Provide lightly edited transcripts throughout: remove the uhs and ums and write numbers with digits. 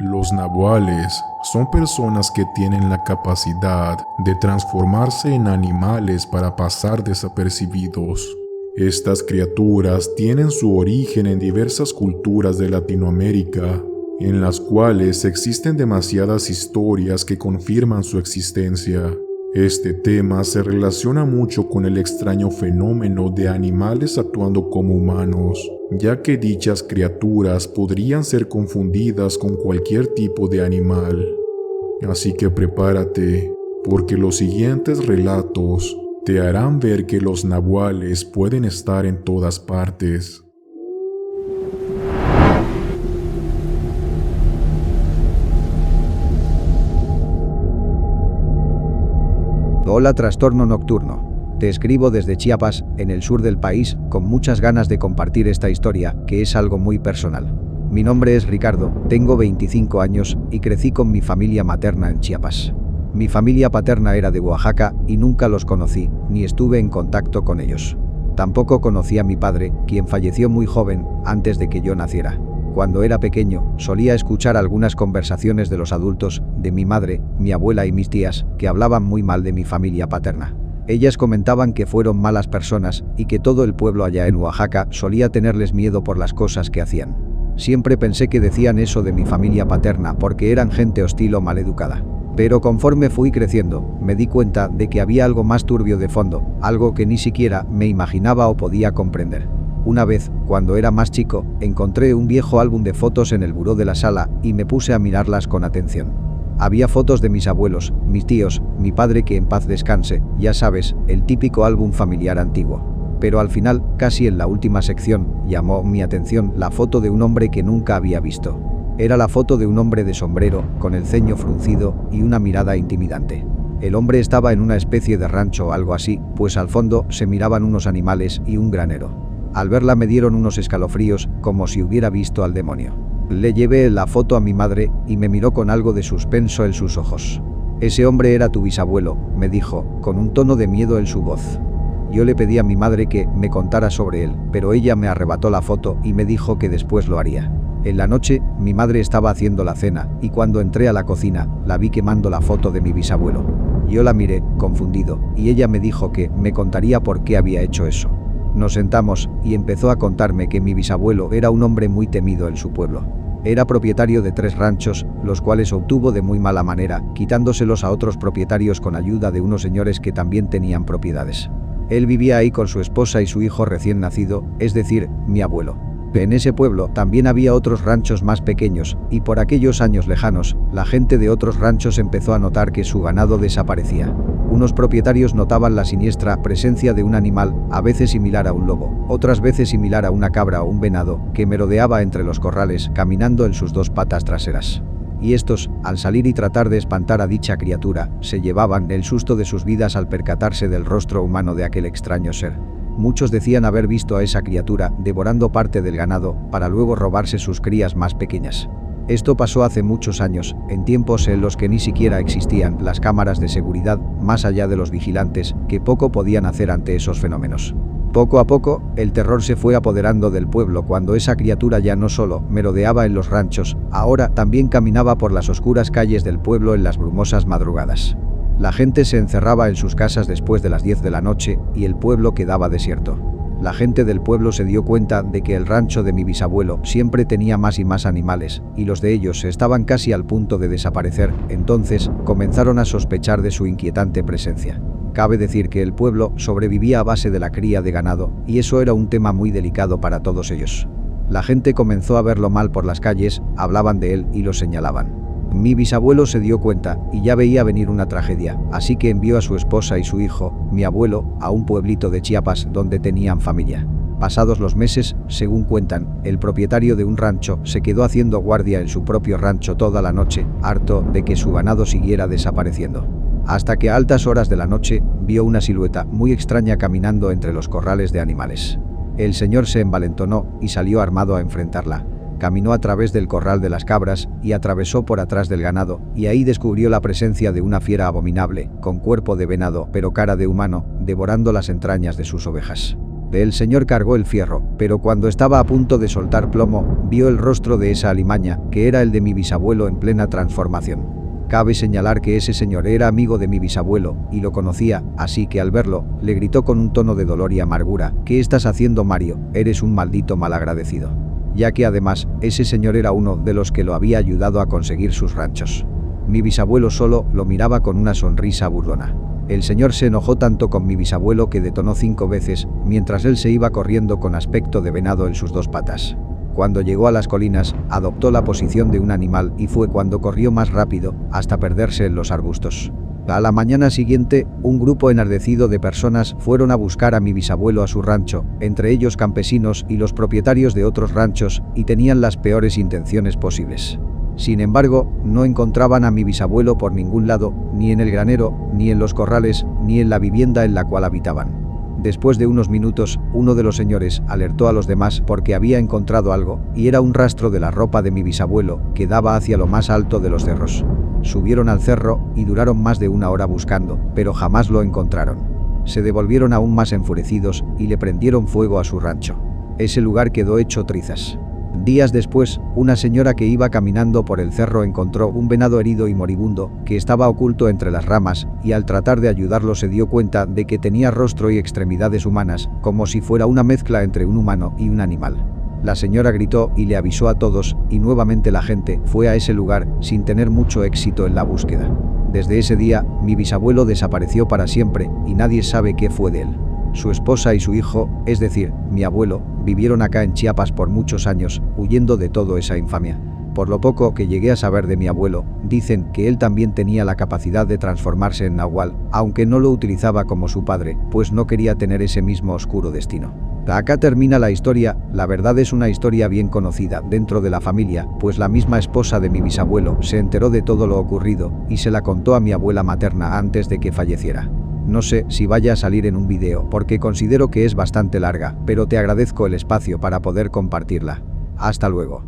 Los nahuales son personas que tienen la capacidad de transformarse en animales para pasar desapercibidos. Estas criaturas tienen su origen en diversas culturas de Latinoamérica, en las cuales existen demasiadas historias que confirman su existencia. Este tema se relaciona mucho con el extraño fenómeno de animales actuando como humanos, ya que dichas criaturas podrían ser confundidas con cualquier tipo de animal. Así que prepárate, porque los siguientes relatos te harán ver que los nahuales pueden estar en todas partes. Hola Trastorno Nocturno. Te escribo desde Chiapas, en el sur del país, con muchas ganas de compartir esta historia, que es algo muy personal. Mi nombre es Ricardo, tengo 25 años y crecí con mi familia materna en Chiapas. Mi familia paterna era de Oaxaca y nunca los conocí, ni estuve en contacto con ellos. Tampoco conocí a mi padre, quien falleció muy joven, antes de que yo naciera. Cuando era pequeño, solía escuchar algunas conversaciones de los adultos, de mi madre, mi abuela y mis tías, que hablaban muy mal de mi familia paterna. Ellas comentaban que fueron malas personas y que todo el pueblo allá en Oaxaca solía tenerles miedo por las cosas que hacían. Siempre pensé que decían eso de mi familia paterna porque eran gente hostil o maleducada. Pero conforme fui creciendo, me di cuenta de que había algo más turbio de fondo, algo que ni siquiera me imaginaba o podía comprender. Una vez, cuando era más chico, encontré un viejo álbum de fotos en el buró de la sala y me puse a mirarlas con atención. Había fotos de mis abuelos, mis tíos, mi padre que en paz descanse, ya sabes, el típico álbum familiar antiguo. Pero al final, casi en la última sección, llamó mi atención la foto de un hombre que nunca había visto. Era la foto de un hombre de sombrero, con el ceño fruncido y una mirada intimidante. El hombre estaba en una especie de rancho o algo así, pues al fondo se miraban unos animales y un granero. Al verla me dieron unos escalofríos, como si hubiera visto al demonio. Le llevé la foto a mi madre y me miró con algo de suspenso en sus ojos. «Ese hombre era tu bisabuelo», me dijo, con un tono de miedo en su voz. Yo le pedí a mi madre que me contara sobre él, pero ella me arrebató la foto y me dijo que después lo haría. En la noche, mi madre estaba haciendo la cena y cuando entré a la cocina, la vi quemando la foto de mi bisabuelo. Yo la miré, confundido, y ella me dijo que me contaría por qué había hecho eso. Nos sentamos y empezó a contarme que mi bisabuelo era un hombre muy temido en su pueblo. Era propietario de 3 ranchos, los cuales obtuvo de muy mala manera, quitándoselos a otros propietarios con ayuda de unos señores que también tenían propiedades. Él vivía ahí con su esposa y su hijo recién nacido, es decir, mi abuelo. En ese pueblo también había otros ranchos más pequeños, y por aquellos años lejanos, la gente de otros ranchos empezó a notar que su ganado desaparecía. Unos propietarios notaban la siniestra presencia de un animal, a veces similar a un lobo, otras veces similar a una cabra o un venado, que merodeaba entre los corrales, caminando en sus 2 patas traseras. Y estos, al salir y tratar de espantar a dicha criatura, se llevaban el susto de sus vidas al percatarse del rostro humano de aquel extraño ser. Muchos decían haber visto a esa criatura devorando parte del ganado para luego robarse sus crías más pequeñas. Esto pasó hace muchos años, en tiempos en los que ni siquiera existían las cámaras de seguridad, más allá de los vigilantes, que poco podían hacer ante esos fenómenos. Poco a poco, el terror se fue apoderando del pueblo cuando esa criatura ya no solo merodeaba en los ranchos, ahora también caminaba por las oscuras calles del pueblo en las brumosas madrugadas. La gente se encerraba en sus casas después de las 10 de la noche y el pueblo quedaba desierto. La gente del pueblo se dio cuenta de que el rancho de mi bisabuelo siempre tenía más y más animales, y los de ellos estaban casi al punto de desaparecer, entonces comenzaron a sospechar de su inquietante presencia. Cabe decir que el pueblo sobrevivía a base de la cría de ganado, y eso era un tema muy delicado para todos ellos. La gente comenzó a verlo mal por las calles, hablaban de él y lo señalaban. Mi bisabuelo se dio cuenta y ya veía venir una tragedia, así que envió a su esposa y su hijo, mi abuelo, a un pueblito de Chiapas donde tenían familia. Pasados los meses, según cuentan, el propietario de un rancho se quedó haciendo guardia en su propio rancho toda la noche, harto de que su ganado siguiera desapareciendo. Hasta que a altas horas de la noche vio una silueta muy extraña caminando entre los corrales de animales. El señor se envalentonó y salió armado a enfrentarla. Caminó a través del corral de las cabras y atravesó por atrás del ganado, y ahí descubrió la presencia de una fiera abominable, con cuerpo de venado pero cara de humano, devorando las entrañas de sus ovejas. El señor cargó el fierro, pero cuando estaba a punto de soltar plomo, vio el rostro de esa alimaña, que era el de mi bisabuelo en plena transformación. Cabe señalar que ese señor era amigo de mi bisabuelo, y lo conocía, así que al verlo, le gritó con un tono de dolor y amargura: «¿Qué estás haciendo, Mario? Eres un maldito malagradecido». Ya que además, ese señor era uno de los que lo había ayudado a conseguir sus ranchos. Mi bisabuelo solo lo miraba con una sonrisa burlona. El señor se enojó tanto con mi bisabuelo que detonó 5 veces, mientras él se iba corriendo con aspecto de venado en sus 2 patas. Cuando llegó a las colinas, adoptó la posición de un animal y fue cuando corrió más rápido, hasta perderse en los arbustos. A la mañana siguiente, un grupo enardecido de personas fueron a buscar a mi bisabuelo a su rancho, entre ellos campesinos y los propietarios de otros ranchos, y tenían las peores intenciones posibles. Sin embargo, no encontraban a mi bisabuelo por ningún lado, ni en el granero, ni en los corrales, ni en la vivienda en la cual habitaban. Después de unos minutos, uno de los señores alertó a los demás porque había encontrado algo, y era un rastro de la ropa de mi bisabuelo, que daba hacia lo más alto de los cerros. Subieron al cerro y duraron más de 1 hora buscando, pero jamás lo encontraron. Se devolvieron aún más enfurecidos y le prendieron fuego a su rancho. Ese lugar quedó hecho trizas. Días después, una señora que iba caminando por el cerro encontró un venado herido y moribundo que estaba oculto entre las ramas, y al tratar de ayudarlo se dio cuenta de que tenía rostro y extremidades humanas, como si fuera una mezcla entre un humano y un animal. La señora gritó y le avisó a todos, y nuevamente la gente fue a ese lugar sin tener mucho éxito en la búsqueda. Desde ese día, mi bisabuelo desapareció para siempre y nadie sabe qué fue de él. Su esposa y su hijo, es decir, mi abuelo, vivieron acá en Chiapas por muchos años, huyendo de toda esa infamia. Por lo poco que llegué a saber de mi abuelo, dicen que él también tenía la capacidad de transformarse en nahual, aunque no lo utilizaba como su padre, pues no quería tener ese mismo oscuro destino. Acá termina la historia. La verdad es una historia bien conocida dentro de la familia, pues la misma esposa de mi bisabuelo se enteró de todo lo ocurrido y se la contó a mi abuela materna antes de que falleciera. No sé si vaya a salir en un vídeo porque considero que es bastante larga, pero te agradezco el espacio para poder compartirla. Hasta luego.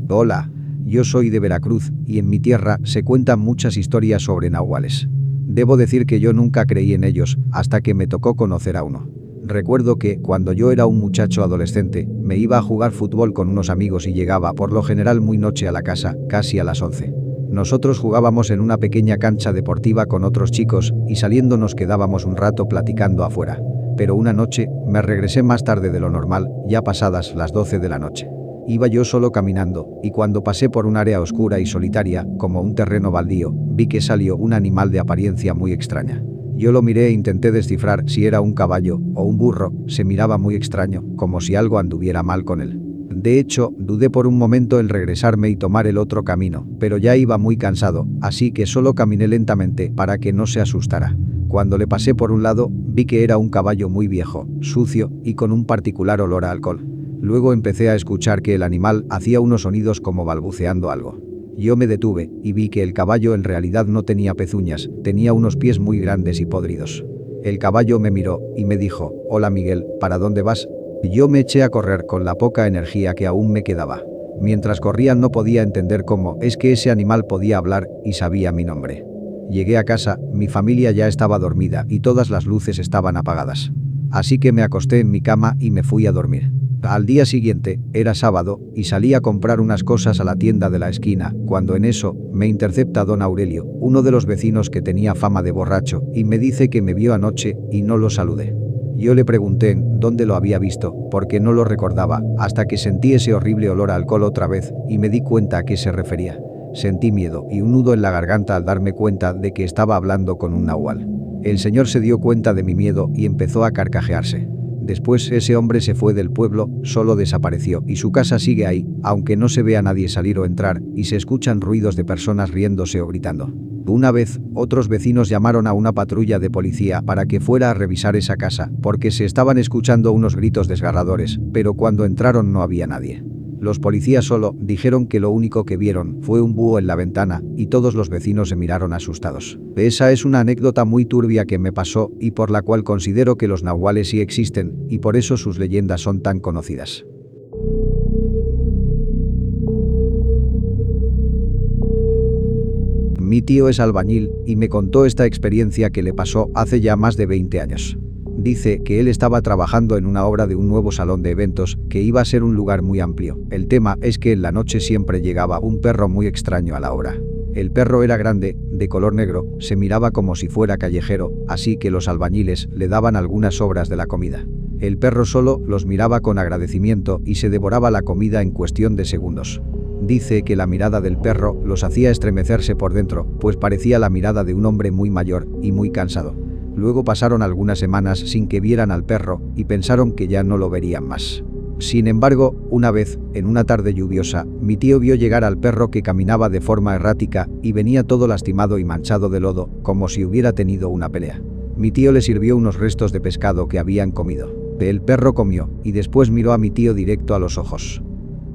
Hola, yo soy de Veracruz y en mi tierra se cuentan muchas historias sobre nahuales. Debo decir que yo nunca creí en ellos hasta que me tocó conocer a uno. Recuerdo que, cuando yo era un muchacho adolescente, me iba a jugar fútbol con unos amigos y llegaba por lo general muy noche a la casa, casi a las 11. Nosotros jugábamos en una pequeña cancha deportiva con otros chicos y saliendo nos quedábamos un rato platicando afuera. Pero una noche, me regresé más tarde de lo normal, ya pasadas las 12 de la noche. Iba yo solo caminando, y cuando pasé por un área oscura y solitaria, como un terreno baldío, vi que salió un animal de apariencia muy extraña. Yo lo miré e intenté descifrar si era un caballo o un burro. Se miraba muy extraño, como si algo anduviera mal con él. De hecho, dudé por un momento en regresarme y tomar el otro camino, pero ya iba muy cansado, así que solo caminé lentamente para que no se asustara. Cuando le pasé por un lado, vi que era un caballo muy viejo, sucio y con un particular olor a alcohol. Luego empecé a escuchar que el animal hacía unos sonidos como balbuceando algo. Yo me detuve y vi que el caballo en realidad no tenía pezuñas, tenía unos pies muy grandes y podridos. El caballo me miró y me dijo: «Hola Miguel, ¿para dónde vas?». Yo me eché a correr con la poca energía que aún me quedaba. Mientras corría no podía entender cómo es que ese animal podía hablar y sabía mi nombre. Llegué a casa, mi familia ya estaba dormida y todas las luces estaban apagadas. Así que me acosté en mi cama y me fui a dormir. Al día siguiente, era sábado, y salí a comprar unas cosas a la tienda de la esquina, cuando en eso, me intercepta don Aurelio, uno de los vecinos que tenía fama de borracho, y me dice que me vio anoche y no lo saludé. Yo le pregunté dónde lo había visto, porque no lo recordaba, hasta que sentí ese horrible olor a alcohol otra vez, y me di cuenta a qué se refería. Sentí miedo y un nudo en la garganta al darme cuenta de que estaba hablando con un nahual. El señor se dio cuenta de mi miedo y empezó a carcajearse. Después ese hombre se fue del pueblo, solo desapareció, y su casa sigue ahí, aunque no se ve a nadie salir o entrar, y se escuchan ruidos de personas riéndose o gritando. Una vez, otros vecinos llamaron a una patrulla de policía para que fuera a revisar esa casa, porque se estaban escuchando unos gritos desgarradores, pero cuando entraron no había nadie. Los policías solo dijeron que lo único que vieron fue un búho en la ventana, y todos los vecinos se miraron asustados. Esa es una anécdota muy turbia que me pasó y por la cual considero que los nahuales sí existen, y por eso sus leyendas son tan conocidas. Mi tío es albañil y me contó esta experiencia que le pasó hace ya más de 20 años. Dice que él estaba trabajando en una obra de un nuevo salón de eventos que iba a ser un lugar muy amplio. El tema es que en la noche siempre llegaba un perro muy extraño a la obra. El perro era grande, de color negro, se miraba como si fuera callejero, así que los albañiles le daban algunas sobras de la comida. El perro solo los miraba con agradecimiento y se devoraba la comida en cuestión de segundos. Dice que la mirada del perro los hacía estremecerse por dentro, pues parecía la mirada de un hombre muy mayor y muy cansado. Luego pasaron algunas semanas sin que vieran al perro y pensaron que ya no lo verían más. Sin embargo, una vez, en una tarde lluviosa, mi tío vio llegar al perro que caminaba de forma errática y venía todo lastimado y manchado de lodo, como si hubiera tenido una pelea. Mi tío le sirvió unos restos de pescado que habían comido. El perro comió y después miró a mi tío directo a los ojos.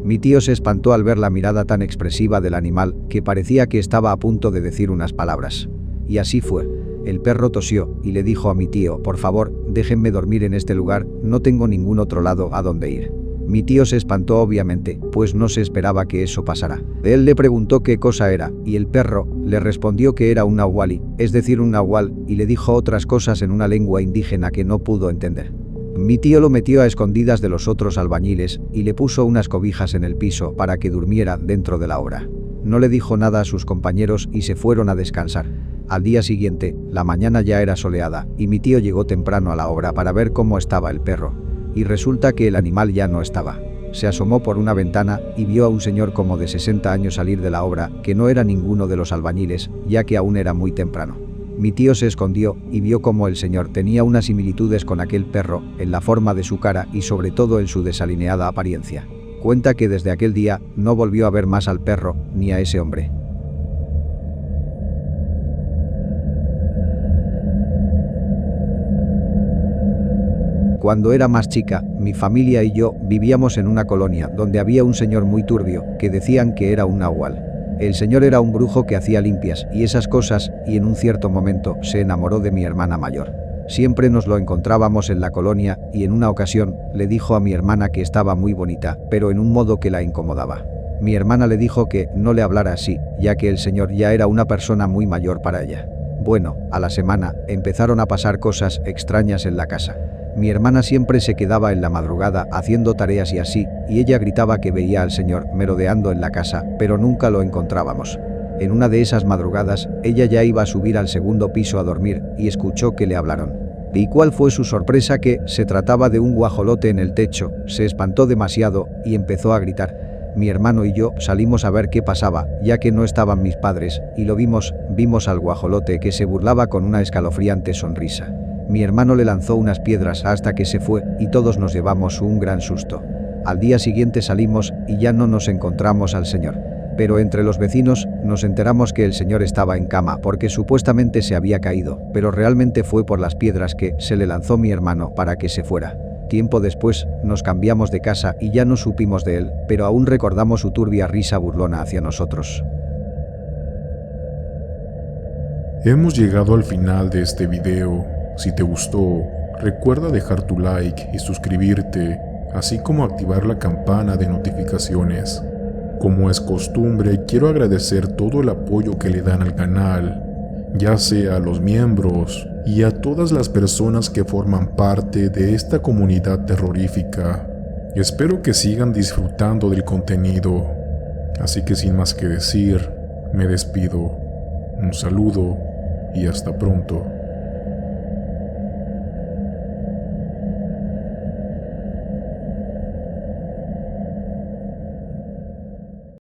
Mi tío se espantó al ver la mirada tan expresiva del animal que parecía que estaba a punto de decir unas palabras. Y así fue. El perro tosió y le dijo a mi tío: por favor, déjenme dormir en este lugar, no tengo ningún otro lado a donde ir. Mi tío se espantó obviamente, pues no se esperaba que eso pasara. Él le preguntó qué cosa era, y el perro le respondió que era un nahuali, es decir, un nahual, y le dijo otras cosas en una lengua indígena que no pudo entender. Mi tío lo metió a escondidas de los otros albañiles y le puso unas cobijas en el piso para que durmiera dentro de la obra. No le dijo nada a sus compañeros y se fueron a descansar. Al día siguiente, la mañana ya era soleada y mi tío llegó temprano a la obra para ver cómo estaba el perro. Y resulta que el animal ya no estaba. Se asomó por una ventana y vio a un señor como de 60 años salir de la obra, que no era ninguno de los albañiles, ya que aún era muy temprano. Mi tío se escondió y vio cómo el señor tenía unas similitudes con aquel perro, en la forma de su cara y sobre todo en su desalineada apariencia. Cuenta que desde aquel día no volvió a ver más al perro ni a ese hombre. Cuando era más chica, mi familia y yo vivíamos en una colonia donde había un señor muy turbio que decían que era un nahual. El señor era un brujo que hacía limpias y esas cosas, y en un cierto momento se enamoró de mi hermana mayor. Siempre nos lo encontrábamos en la colonia y en una ocasión le dijo a mi hermana que estaba muy bonita, pero en un modo que la incomodaba. Mi hermana le dijo que no le hablara así, ya que el señor ya era una persona muy mayor para ella. Bueno, a la semana empezaron a pasar cosas extrañas en la casa. Mi hermana siempre se quedaba en la madrugada haciendo tareas y así, y ella gritaba que veía al señor merodeando en la casa, pero nunca lo encontrábamos. En una de esas madrugadas, ella ya iba a subir al segundo piso a dormir y escuchó que le hablaron. ¿Y cuál fue su sorpresa? Que se trataba de un guajolote en el techo. Se espantó demasiado y empezó a gritar. Mi hermano y yo salimos a ver qué pasaba, ya que no estaban mis padres, y lo vimos al guajolote que se burlaba con una escalofriante sonrisa. Mi hermano le lanzó unas piedras hasta que se fue y todos nos llevamos un gran susto. Al día siguiente salimos y ya no nos encontramos al señor. Pero entre los vecinos nos enteramos que el señor estaba en cama porque supuestamente se había caído, pero realmente fue por las piedras que se le lanzó mi hermano para que se fuera. Tiempo después nos cambiamos de casa y ya no supimos de él, pero aún recordamos su turbia risa burlona hacia nosotros. Hemos llegado al final de este video. Si te gustó, recuerda dejar tu like y suscribirte, así como activar la campana de notificaciones. Como es costumbre, quiero agradecer todo el apoyo que le dan al canal, ya sea a los miembros y a todas las personas que forman parte de esta comunidad terrorífica. Espero que sigan disfrutando del contenido. Así que sin más que decir, me despido. Un saludo y hasta pronto.